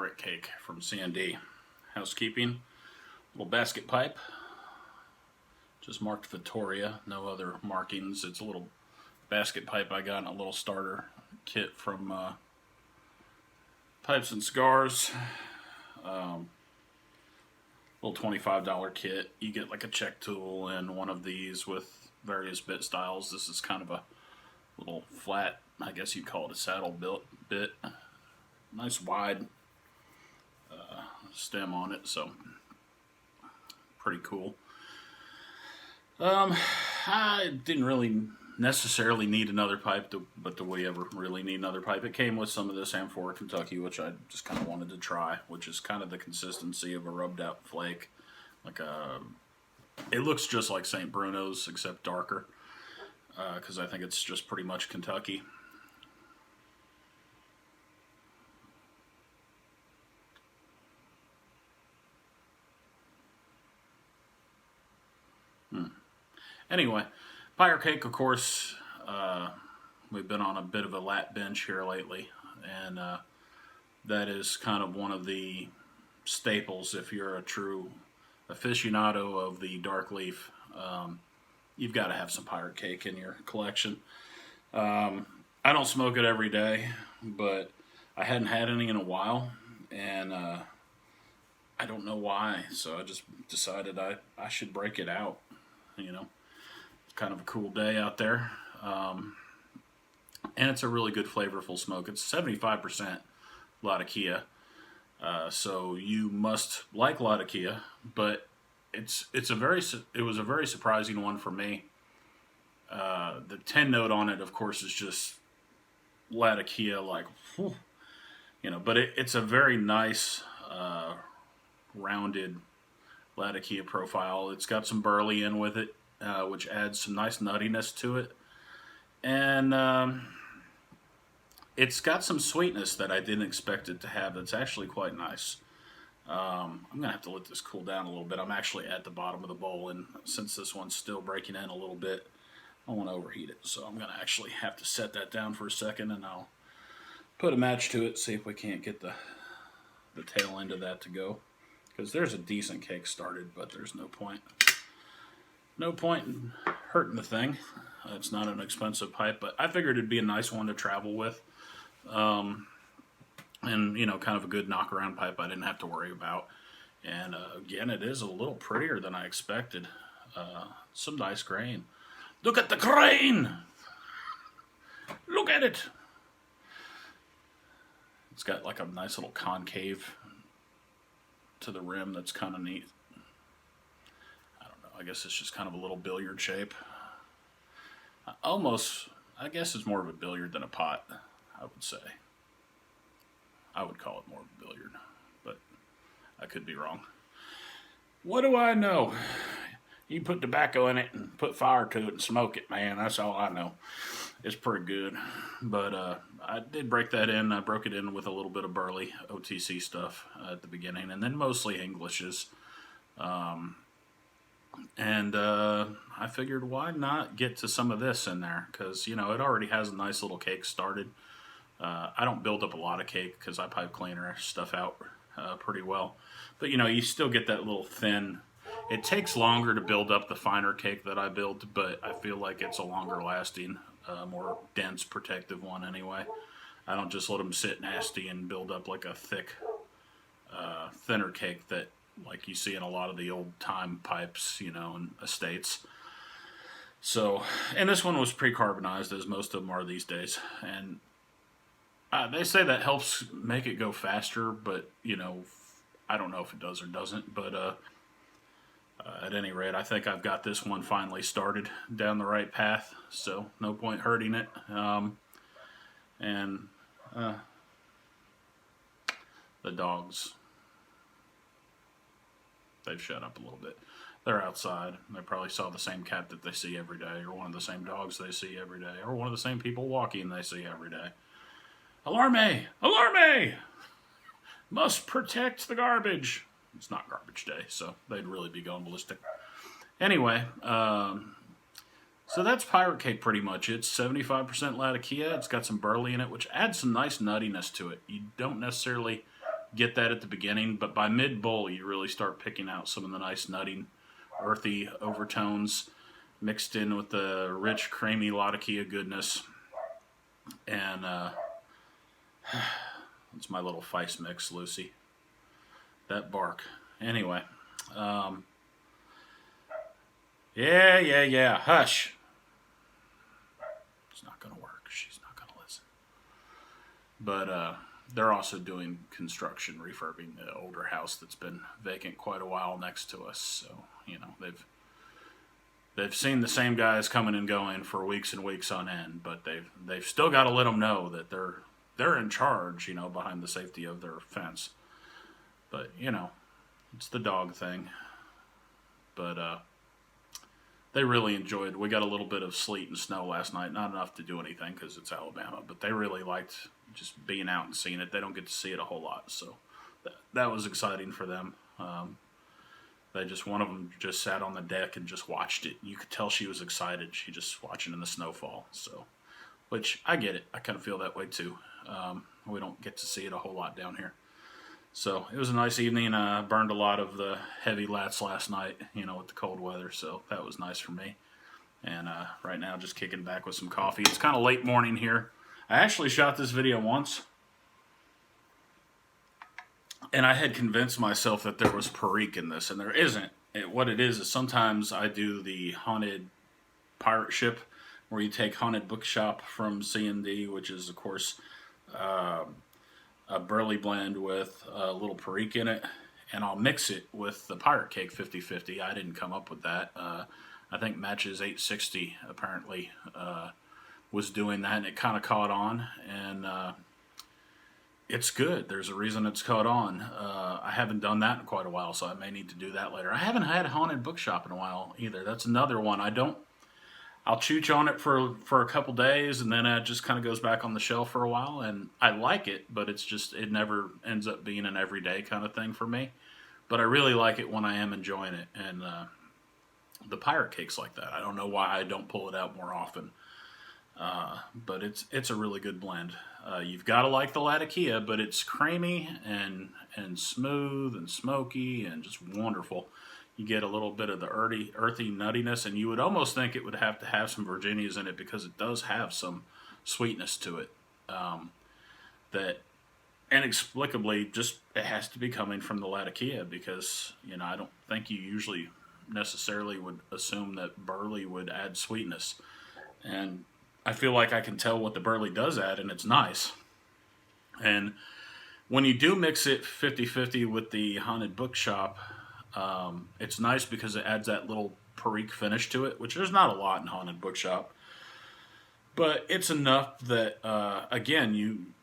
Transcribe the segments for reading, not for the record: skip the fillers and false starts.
Pirate Kake from C&D. Housekeeping, little basket pipe, just marked Victoria, no other markings. It's a little basket pipe I got in a little starter kit from Pipes and Cigars. Little $25 kit. You get like a check tool and one of these with various bit styles. This is kind of a little flat, I guess you'd call it a saddle bit. Nice wide stem on it, so pretty cool. I didn't really necessarily need another pipe, but do we ever really need another pipe? It came with some of this Amphora Kentucky, which I just kind of wanted to try, which is kind of the consistency of a rubbed out flake. It looks just like St. Bruno's, except darker, because I think it's just pretty much Kentucky. Anyway, Pirate Kake, of course, we've been on a bit of a lat bench here lately, and that is kind of one of the staples if you're a true aficionado of the dark leaf. You've got to have some Pirate Kake in your collection. I don't smoke it every day, but I hadn't had any in a while, and I don't know why, so I just decided I should break it out, you know. Kind of a cool day out there, and it's a really good flavorful smoke. It's 75% Latakia, so you must like Latakia, but it was a very surprising one for me. The 10 note on it, of course, is just Latakia, like, whew, you know, but it's a very nice rounded Latakia profile. It's got some burley in with it, which adds some nice nuttiness to it. And it's got some sweetness that I didn't expect it to have. That's actually quite nice. I'm going to have to let this cool down a little bit. I'm actually at the bottom of the bowl, and since this one's still breaking in a little bit, I don't want to overheat it. So I'm going to actually have to set that down for a second, and I'll put a match to it, see if we can't get the tail end of that to go. Because there's a decent cake started, but there's no point. No point in hurting the thing. It's not an expensive pipe, but I figured it'd be a nice one to travel with. And, you know, kind of a good knock-around pipe I didn't have to worry about. And, again, it is a little prettier than I expected. Some nice grain. Look at the grain! Look at it! It's got like a nice little concave to the rim that's kind of neat. I guess it's just kind of a little billiard shape. I guess it's more of a billiard than a pot, I would say. I would call it more of a billiard, but I could be wrong. What do I know? You put tobacco in it and put fire to it and smoke it, man. That's all I know. It's pretty good. But I did break that in. I broke it in with a little bit of burley OTC stuff at the beginning, and then mostly Englishes. And I figured, why not get to some of this in there? Because, you know, it already has a nice little cake started. I don't build up a lot of cake because I pipe cleaner stuff out pretty well. But, you know, you still get that little thin. It takes longer to build up the finer cake that I build, but I feel like it's a longer lasting, more dense, protective one anyway. I don't just let them sit nasty and build up like a thick, thinner cake that like you see in a lot of the old time pipes, you know, and estates. So, and this one was pre-carbonized, as most of them are these days. And they say that helps make it go faster, but, you know, I don't know if it does or doesn't. But at any rate, I think I've got this one finally started down the right path, so no point hurting it. And the dogs, they've shut up a little bit. They're outside. They probably saw the same cat that they see every day, or one of the same dogs they see every day, or one of the same people walking they see every day. Alarme! Alarme! Must protect the garbage. It's not garbage day, so they'd really be going ballistic. Anyway, so that's Pirate Kake pretty much. It's 75% Latakia. It's got some burley in it, which adds some nice nuttiness to it. You don't necessarily get that at the beginning, but by mid-bowl, you really start picking out some of the nice nutty, earthy overtones mixed in with the rich, creamy Latakia goodness. And it's my little Feist mix, Lucy. That bark. Anyway. Yeah. Hush. It's not going to work. She's not going to listen. But they're also doing construction, refurbing the older house that's been vacant quite a while next to us. So, they've seen the same guys coming and going for weeks and weeks on end, but they've still got to let them know that they're in charge, behind the safety of their fence. But, it's the dog thing. But they really enjoyed. We got a little bit of sleet and snow last night. Not enough to do anything because it's Alabama, but they really liked just being out and seeing it. They don't get to see it a whole lot, so that was exciting for them. One of them just sat on the deck and just watched it. You could tell she was excited. She just watching in the snowfall. So, which I get it. I kind of feel that way too. We don't get to see it a whole lot down here. So it was a nice evening. Burned a lot of the heavy lats last night, with the cold weather. So that was nice for me. And right now, just kicking back with some coffee. It's kind of late morning here. I actually shot this video once. And I had convinced myself that there was Perique in this, and there isn't. What it is sometimes I do the haunted pirate ship, where you take haunted bookshop from C&D, which is, of course, a burley blend with a little Perique in it, and I'll mix it with the Pirate Kake 50/50. I didn't come up with that. I think Matches 860 apparently was doing that, and it kind of caught on, and it's good. There's a reason it's caught on. I haven't done that in quite a while, so I may need to do that later. I haven't had haunted bookshop in a while either. That's another one. I'll chooch on it for a couple days, and then it just kind of goes back on the shelf for a while, and I like it, but it never ends up being an everyday kind of thing for me. But I really like it when I am enjoying it, and the Pirate Cake's like that. I don't know why I don't pull it out more often. But it's a really good blend. You've got to like the Latakia, but it's creamy and smooth and smoky and just wonderful. You get a little bit of the earthy nuttiness, and you would almost think it would have to have some Virginias in it because it does have some sweetness to it. That inexplicably just it has to be coming from the Latakia because I don't think you usually necessarily would assume that burley would add sweetness, and I feel like I can tell what the burley does add, and it's nice. And when you do mix it 50/50 with the haunted bookshop, it's nice because it adds that little Perique finish to it, which there's not a lot in haunted bookshop, but it's enough that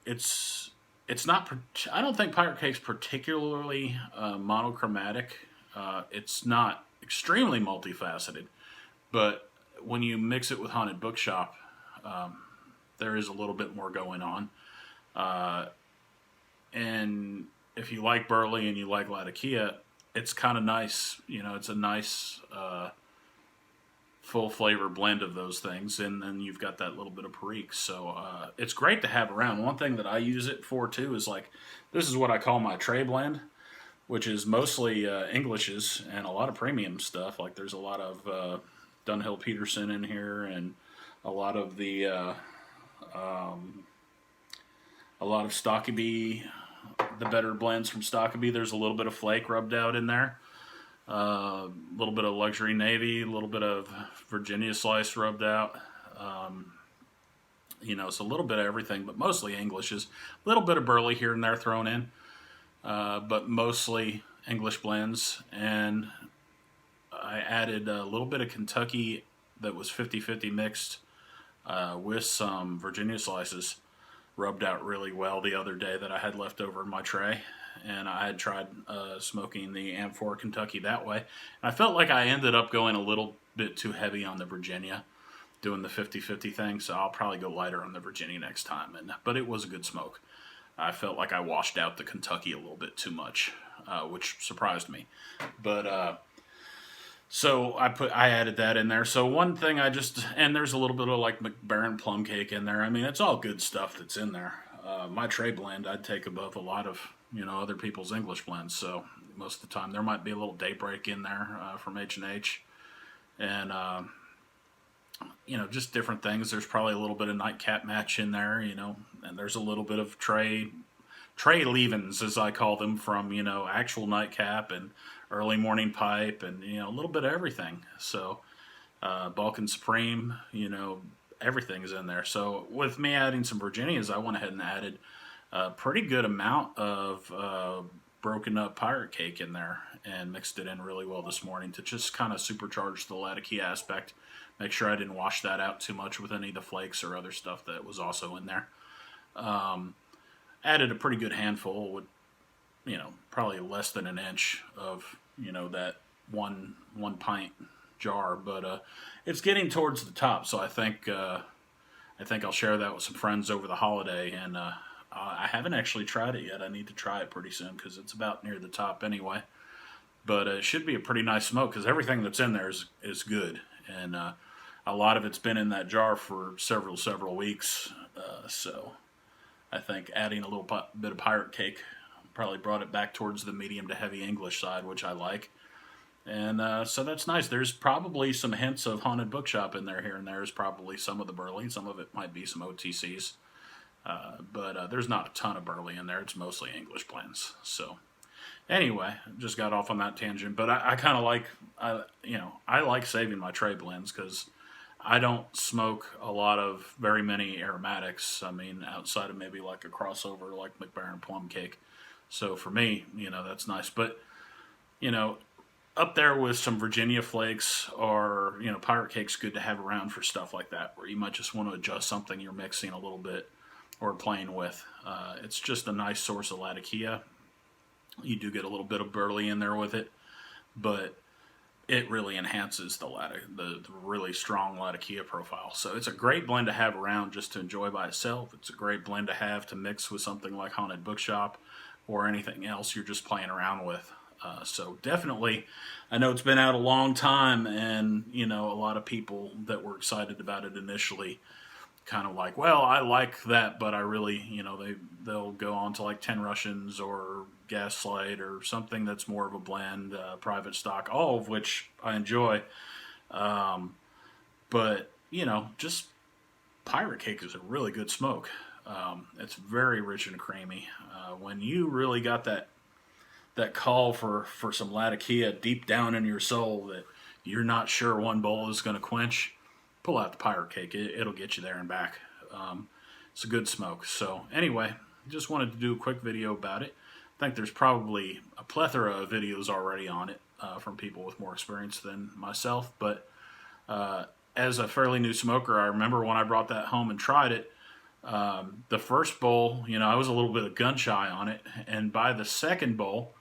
it's not. I don't think Pirate Cake's particularly monochromatic. It's not extremely multifaceted, but when you mix it with haunted bookshop, there is a little bit more going on. And if you like burley and you like Latakia, it's kind of nice. It's a nice full flavor blend of those things. And then you've got that little bit of Perique. So it's great to have around. One thing that I use it for, too, is this is what I call my tray blend, which is mostly Englishes and a lot of premium stuff. Like there's a lot of Dunhill Peterson in here, and a lot of Stockeby, the better blends from Stockeby. There's a little bit of flake rubbed out in there, a little bit of luxury navy, a little bit of Virginia slice rubbed out. It's a little bit of everything, but mostly Englishes. A little bit of burley here and there thrown in, but mostly English blends. And I added a little bit of Kentucky that was 50/50 mixed with some Virginia slices, rubbed out really well the other day that I had left over in my tray. And I had tried smoking the Amphora Kentucky that way. And I felt like I ended up going a little bit too heavy on the Virginia, doing the 50/50 thing. So I'll probably go lighter on the Virginia next time. But it was a good smoke. I felt like I washed out the Kentucky a little bit too much, which surprised me. But so I added that in there. So one thing and there's a little bit of like McBaron plum cake in there. I mean, it's all good stuff that's in there. My tray blend I'd take above a lot of other people's English blends. So most of the time there might be a little Daybreak in there from H&H, and just different things. There's probably a little bit of Nightcap Match in there, and there's a little bit of tray leavings, as I call them, from actual Nightcap and early morning pipe, and a little bit of everything. So Balkan Supreme, everything's in there. So with me adding some Virginias, I went ahead and added a pretty good amount of broken up Pirate Kake in there and mixed it in really well this morning to just kind of supercharge the Latakia aspect. Make sure I didn't wash that out too much with any of the flakes or other stuff that was also in there. Added a pretty good handful with, probably less than an inch of, that one pint jar, but it's getting towards the top, so I think I'll share that with some friends over the holiday, and I haven't actually tried it yet. I need to try it pretty soon because it's about near the top anyway. But it should be a pretty nice smoke because everything that's in there is good, and a lot of it's been in that jar for several weeks. So I think adding a little bit of Pirate Kake probably brought it back towards the medium to heavy English side, which I like. And so that's nice. There's probably some hints of Haunted Bookshop in there here and there. There's probably some of the burley. Some of it might be some OTCs. But there's not a ton of burley in there. It's mostly English blends. So anyway, just got off on that tangent. But I kind of like, I like saving my tray blends because I don't smoke a lot of very many aromatics. I mean, outside of maybe like a crossover like McBaron Plum Cake. So for me, that's nice. But, up there with some Virginia flakes or, Pirate Cake's good to have around for stuff like that, where you might just want to adjust something you're mixing a little bit or playing with. It's just a nice source of Latakia. You do get a little bit of burley in there with it, but it really enhances the really strong Latakia profile. So it's a great blend to have around just to enjoy by itself. It's a great blend to have to mix with something like Haunted Bookshop or anything else you're just playing around with. So definitely, I know it's been out a long time, and a lot of people that were excited about it initially kind of like, well, I like that, but I really, they'll go on to like 10 Russians or Gaslight or something that's more of a blend, private stock, all of which I enjoy. But, just Pirate Kake is a really good smoke. It's very rich and creamy. When you really got that call for some Latakia deep down in your soul that you're not sure one bowl is going to quench, pull out the Pirate Kake. It'll get you there and back. It's a good smoke. So anyway, just wanted to do a quick video about it. I think there's probably a plethora of videos already on it from people with more experience than myself. But as a fairly new smoker, I remember when I brought that home and tried it, the first bowl, I was a little bit gun shy on it. And by the second bowl,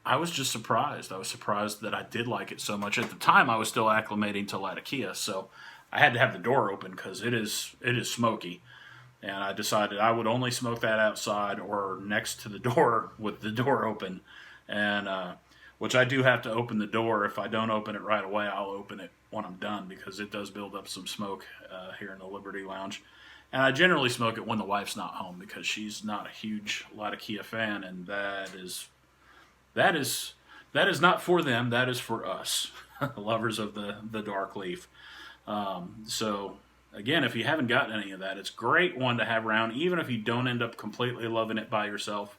I was just surprised. I was surprised that I did like it so much. At the time, I was still acclimating to Latakia, so I had to have the door open because it is smoky. And I decided I would only smoke that outside or next to the door with the door open. And which I do have to open the door. If I don't open it right away, I'll open it when I'm done because it does build up some smoke here in the Liberty Lounge. And I generally smoke it when the wife's not home because she's not a huge Latakia fan, and that is not for them. That is for us, lovers of the dark leaf. So again, if you haven't gotten any of that, it's a great one to have around. Even if you don't end up completely loving it by yourself,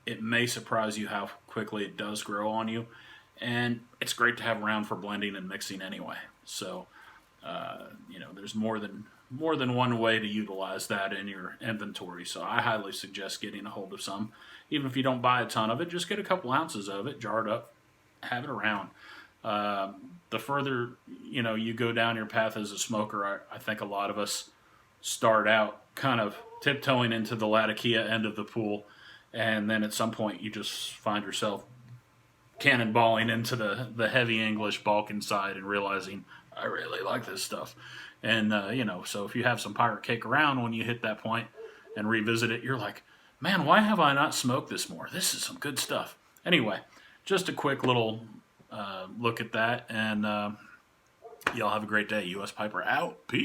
it may surprise you how quickly it does grow on you, and it's great to have around for blending and mixing anyway. So there's more than one way to utilize that in your inventory. So I highly suggest getting a hold of some. Even if you don't buy a ton of it, just get a couple ounces of it, jar it up, have it around. The further you go down your path as a smoker, I think a lot of us start out kind of tiptoeing into the Latakia end of the pool, and then at some point you just find yourself cannonballing into the heavy English Balkan side and realizing I really like this stuff. And, so if you have some Pirate Kake around when you hit that point and revisit it, you're like, man, why have I not smoked this more? This is some good stuff. Anyway, just a quick little look at that, and y'all have a great day. U.S. Piper out. Peace.